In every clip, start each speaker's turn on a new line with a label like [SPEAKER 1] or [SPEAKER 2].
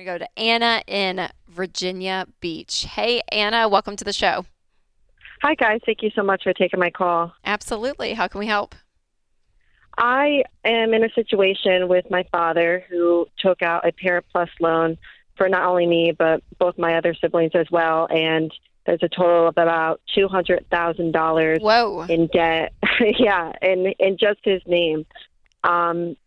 [SPEAKER 1] going to go to Anna in Virginia Beach. Hey, Anna, welcome to the show.
[SPEAKER 2] Hi, guys. Thank you so much for taking my call.
[SPEAKER 1] Absolutely. How can we help?
[SPEAKER 2] I am in a situation with my father who took out a Parent Plus loan for not only me, but both my other siblings as well. And there's a total of about $200,000
[SPEAKER 1] Whoa.
[SPEAKER 2] in debt. Yeah, in just his name.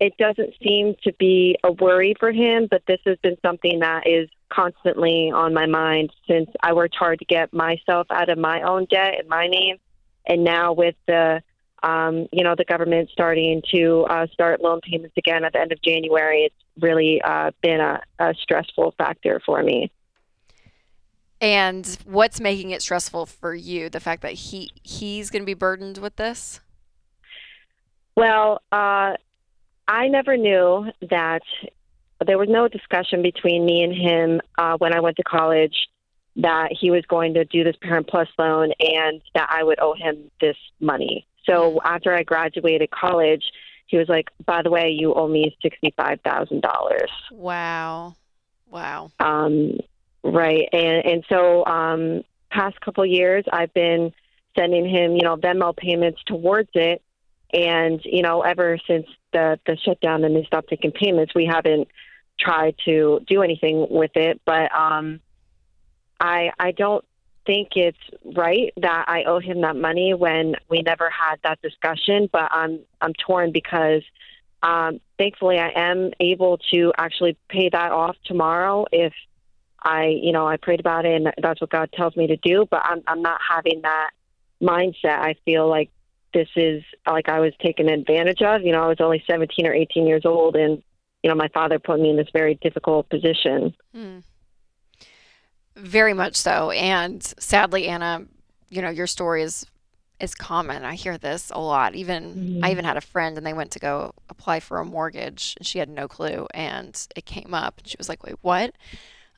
[SPEAKER 2] It doesn't seem to be a worry for him, but this has been something that is constantly on my mind since I worked hard to get myself out of my own debt in my name. And now with the government starting to start loan payments again at the end of January, it's really been a stressful factor for me.
[SPEAKER 1] And what's making it stressful for you? The fact that he's going to be burdened with this?
[SPEAKER 2] Well, I never knew that there was no discussion between me and him when I went to college that he was going to do this Parent Plus loan and that I would owe him this money. So after I graduated college, he was like, by the way, you owe me $65,000.
[SPEAKER 1] Wow. Wow.
[SPEAKER 2] Right. And so past couple years, I've been sending him, Venmo payments towards it. And, ever since the shutdown and they stopped taking payments, we haven't tried to do anything with it. But I don't think it's right that I owe him that money when we never had that discussion. But I'm torn because thankfully I am able to actually pay that off tomorrow if I prayed about it and that's what God tells me to do. But I'm not having that mindset. I feel like this is like I was taken advantage of. I was only 17 or 18 years old, and my father put me in this very difficult position.
[SPEAKER 1] Very much so. And sadly, Anna, your story is common. I hear this a lot. I even had a friend and they went to go apply for a mortgage and she had no clue and it came up and she was like, "Wait, what?"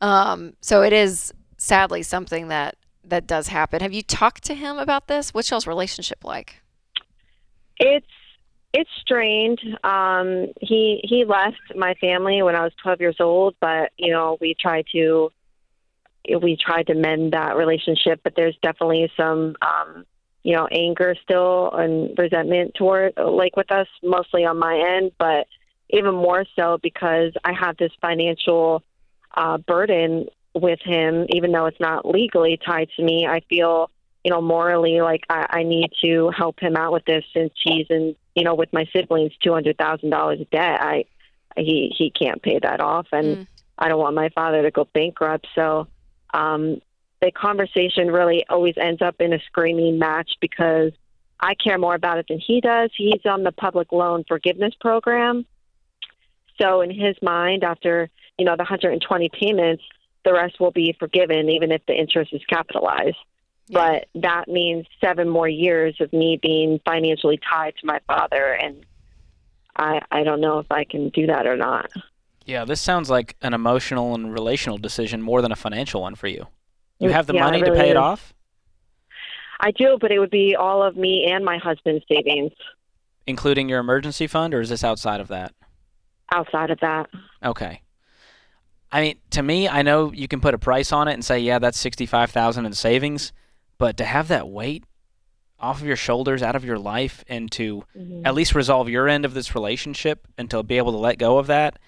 [SPEAKER 1] So it is sadly something that does happen. Have you talked to him about this? What's y'all's relationship like?
[SPEAKER 2] It's strained. He left my family when I was 12 years old, but we tried to mend that relationship, but there's definitely some anger still and resentment toward, like, with us, mostly on my end, but even more so because I have this financial burden with him. Even though it's not legally tied to me, I feel morally like I need to help him out with this since he's in, with my siblings, $200,000 of debt. He can't pay that off, and I don't want my father to go bankrupt. So the conversation really always ends up in a screaming match because I care more about it than he does. He's on the public loan forgiveness program. So in his mind, after, the 120 payments, the rest will be forgiven, even if the interest is capitalized.
[SPEAKER 1] Yeah.
[SPEAKER 2] But that means 7 more years of me being financially tied to my father. And I don't know if I can do that or not.
[SPEAKER 3] Yeah, this sounds like an emotional and relational decision more than a financial one for you. You have the
[SPEAKER 2] Yeah,
[SPEAKER 3] money
[SPEAKER 2] it
[SPEAKER 3] to
[SPEAKER 2] really
[SPEAKER 3] pay it
[SPEAKER 2] is.
[SPEAKER 3] off,
[SPEAKER 2] I do, but it would be all of me and my husband's savings
[SPEAKER 3] including your emergency fund, or is this outside of that?
[SPEAKER 2] outside of that.
[SPEAKER 3] Okay. I mean, to me, I know you can put a price on it and say, yeah, that's 65,000 in savings, but to have that weight off of your shoulders, out of your life, and to at least resolve your end of this relationship and to be able to let go of that,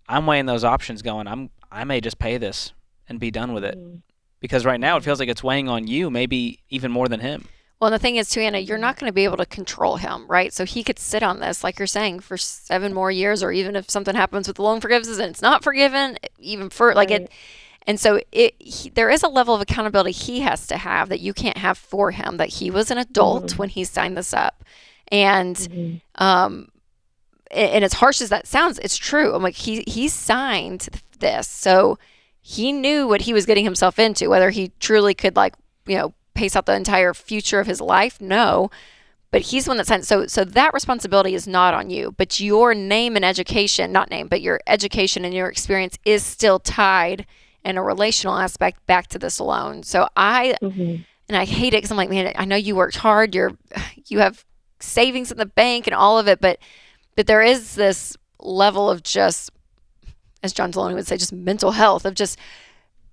[SPEAKER 3] I'm weighing those options going, I may just pay this and be done with it. Because right now it feels like it's weighing on you, maybe even more than him.
[SPEAKER 1] Well, the thing is, too, Anna, you're not going to be able to control him, right? So he could sit on this, like you're saying, for 7 more years, or even if something happens with the loan forgiveness and it's not forgiven, even for like it. And so there is a level of accountability he has to have that you can't have for him. That he was an adult when he signed this up, and and as harsh as that sounds, it's true. I'm like he signed this, so he knew what he was getting himself into. Whether he truly could pace out the entire future of his life, no. But he's the one that signed. So that responsibility is not on you. But your name and education, not name, but your education and your experience is still tied in a relational aspect back to this loan. So and I hate it because I'm like, man, I know you worked hard. You have savings in the bank and all of it, but there is this level of just as John Deloney would say, just mental health of just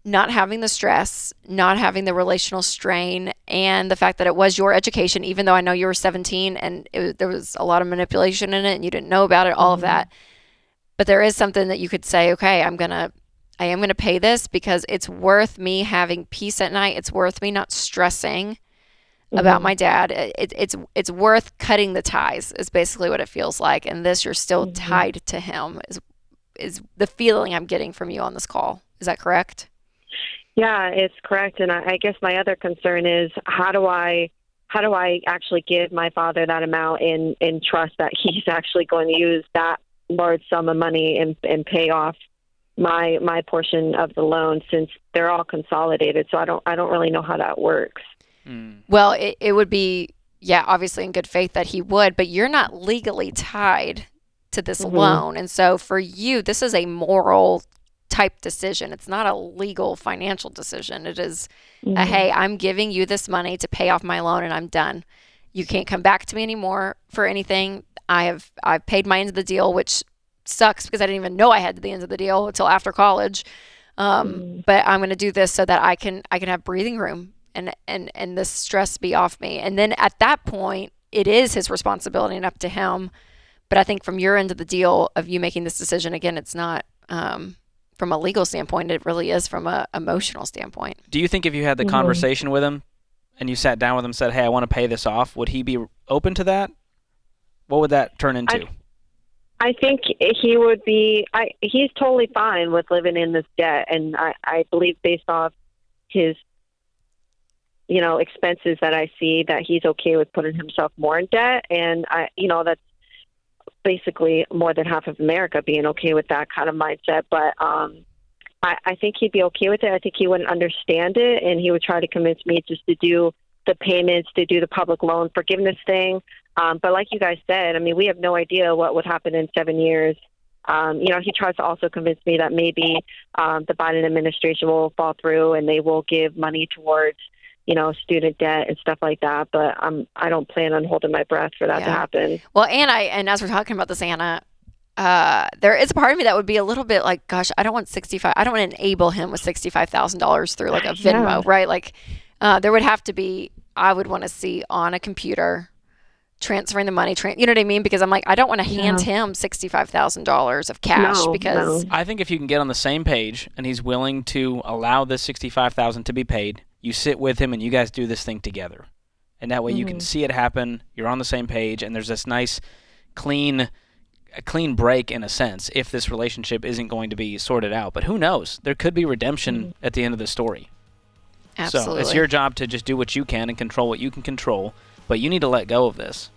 [SPEAKER 1] not having the stress, not having the relational strain, and the fact that it was your education, even though I know you were 17 and there was a lot of manipulation in it and you didn't know about it, all of that. But there is something that you could say, okay, I am going to pay this because it's worth me having peace at night. It's worth me not stressing about my dad. It's worth cutting the ties is basically what it feels like. And this, you're still tied to him is the feeling I'm getting from you on this call. Is that correct?
[SPEAKER 2] Yeah, it's correct. And I guess my other concern is how do I actually give my father that amount in trust that he's actually going to use that large sum of money and pay off my portion of the loan, since they're all consolidated. So I don't really know how that works.
[SPEAKER 1] Well, it would be, yeah, obviously in good faith that he would, but you're not legally tied to this loan. And so for you, this is a moral type decision. It's not a legal financial decision. It is hey, I'm giving you this money to pay off my loan and I'm done. You can't come back to me anymore for anything. I've paid my end of the deal, which sucks because I didn't even know I had the end of the deal until after college. But I'm going to do this so that I can have breathing room and this stress be off me. And then at that point, it is his responsibility and up to him. But I think from your end of the deal of you making this decision, again, it's not from a legal standpoint. It really is from a emotional standpoint.
[SPEAKER 3] Do you think if you had the conversation with him and you sat down with him and said, hey, I want to pay this off, would he be open to that? What would that turn into?
[SPEAKER 2] I think he would be, he's totally fine with living in this debt. And I believe based off his, expenses that I see, that he's okay with putting himself more in debt. And that's basically more than half of America being okay with that kind of mindset. But I think he'd be okay with it. I think he wouldn't understand it, and he would try to convince me just to do the payments, to do the public loan forgiveness thing. But like you guys said, I mean, we have no idea what would happen in 7 years. He tries to also convince me that maybe the Biden administration will fall through and they will give money towards, student debt and stuff like that. But I don't plan on holding my breath for that to happen.
[SPEAKER 1] Well, and as we're talking about this, Anna, there is a part of me that would be a little bit like, gosh, I don't want to enable him with $65,000 through like a Venmo, right? Like there would have to be, I would want to see on a computer transferring the money, you know what I mean? Because I'm like, I don't want to hand him $65,000 of cash because
[SPEAKER 3] I think if you can get on the same page and he's willing to allow this $65,000 to be paid, you sit with him and you guys do this thing together. And that way you can see it happen, you're on the same page, and there's this nice clean break in a sense if this relationship isn't going to be sorted out. But who knows? There could be redemption at the end of the story.
[SPEAKER 1] Absolutely.
[SPEAKER 3] So it's your job to just do what you can and control what you can control, but you need to let go of this.